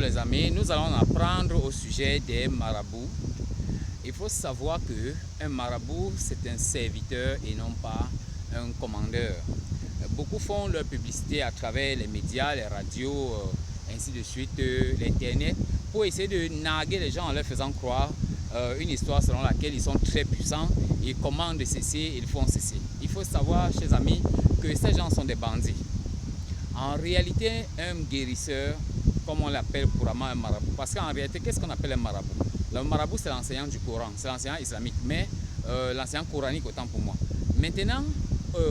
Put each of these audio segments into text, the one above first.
les amis, nous allons apprendre au sujet des marabouts. Il faut savoir qu'un marabout, c'est un serviteur et non pas un commandeur. Beaucoup font leur publicité à travers les médias, les radios, ainsi de suite, l'internet, pour essayer de narguer les gens en leur faisant croire une histoire selon laquelle ils sont très puissants, ils commandent ceci, ils font ceci. Il faut savoir, chers amis, que ces gens sont des bandits. En réalité, un guérisseur, comme on l'appelle couramment un marabout, parce qu'en réalité, qu'est-ce qu'on appelle un marabout? Le marabout, c'est l'enseignant du Coran, c'est l'enseignant islamique, mais l'enseignant coranique autant pour moi. Maintenant,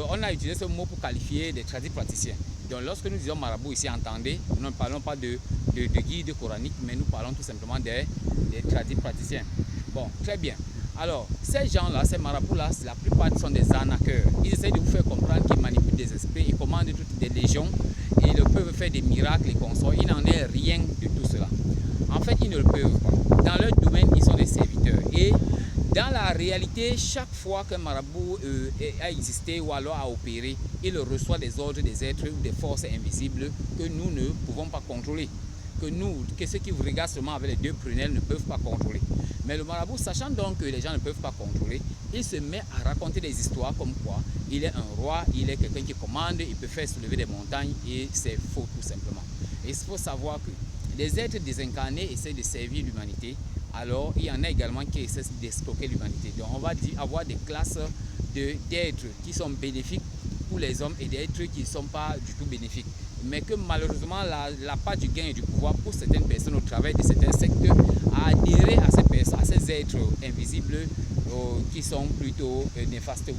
on a utilisé ce mot pour qualifier des tradipraticiens. Donc lorsque nous disons marabout ici, entendez, nous ne parlons pas de guide coranique, mais nous parlons tout simplement des tradipraticiens. Bon, très bien. Alors, ces gens-là, ces marabouts-là, la plupart sont des arnaqueurs. Ils essaient de vous faire comprendre qu'ils manipulent des esprits, ils commandent toutes des légions, ils peuvent faire des miracles et consorts. Il n'en est rien de tout cela. En fait, ils ne le peuvent pas. Dans leur domaine, ils sont des serviteurs. Et dans la réalité, chaque fois qu'un marabout a existé ou alors a opéré, il reçoit des ordres des êtres ou des forces invisibles que nous ne pouvons pas contrôler. Que ceux qui vous regardent seulement avec les deux prunelles ne peuvent pas contrôler. Mais le marabout, sachant donc que les gens ne peuvent pas contrôler, il se met à raconter des histoires comme quoi il est un roi, il est quelqu'un qui commande, il peut faire soulever des montagnes et c'est faux tout simplement. Et il faut savoir que les êtres désincarnés essaient de servir l'humanité, alors il y en a également qui essaient d'escroquer l'humanité. Donc on va avoir des classes d'êtres qui sont bénéfiques pour les hommes et des êtres qui ne sont pas du tout bénéfiques. Mais que malheureusement la part du gain et du pouvoir pour certaines personnes au travail de certains secteurs a adhéré à ces êtres invisibles qui sont plutôt néfastes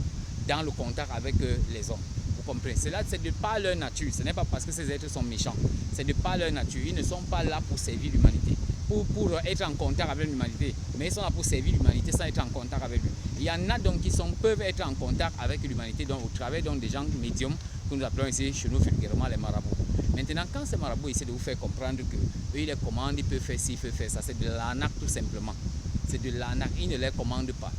dans le contact avec les hommes. Vous comprenez? Cela, c'est de par leur nature. Ce n'est pas parce que ces êtres sont méchants. C'est de par leur nature. Ils ne sont pas là pour servir l'humanité, pour être en contact avec l'humanité. Mais ils sont là pour servir l'humanité sans être en contact avec lui. Il y en a donc qui peuvent être en contact avec l'humanité au travers des gens médiums que nous appelons ici chez nous vulgairement les marabouts. Maintenant, quand ces marabouts essaient de vous faire comprendre que eux, ils les commandent, ils peuvent faire ci, ils peuvent faire ça, c'est de l'arnaque tout simplement. C'est de l'arnaque, ils ne les commandent pas.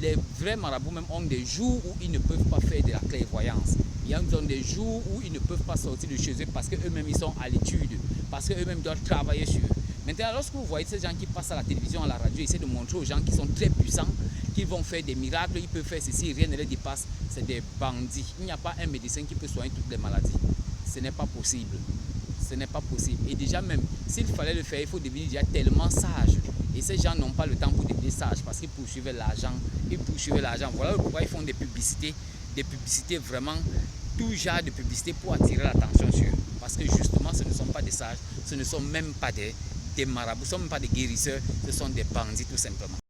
Les vrais marabouts même ont des jours où ils ne peuvent pas faire de la clairvoyance. Ils ont des jours où ils ne peuvent pas sortir de chez eux parce qu'eux-mêmes ils sont à l'étude, parce qu'eux-mêmes doivent travailler sur eux. Maintenant, lorsque vous voyez ces gens qui passent à la télévision, à la radio, ils essaient de montrer aux gens qui sont très puissants, qu'ils vont faire des miracles, ils peuvent faire ceci, rien ne les dépasse, c'est des bandits. Il n'y a pas un médecin qui peut soigner toutes les maladies. Ce n'est pas possible. Ce n'est pas possible. Et déjà même, s'il fallait le faire, il faut devenir déjà tellement sage. Et ces gens n'ont pas le temps pour devenir sages parce qu'ils poursuivaient l'argent. Ils poursuivaient l'argent. Voilà pourquoi ils font des publicités vraiment, tout genre de publicités pour attirer l'attention sur eux. Parce que justement, ce ne sont pas des sages, ce ne sont même pas des marabouts, ce ne sont même pas des guérisseurs, ce sont des bandits tout simplement.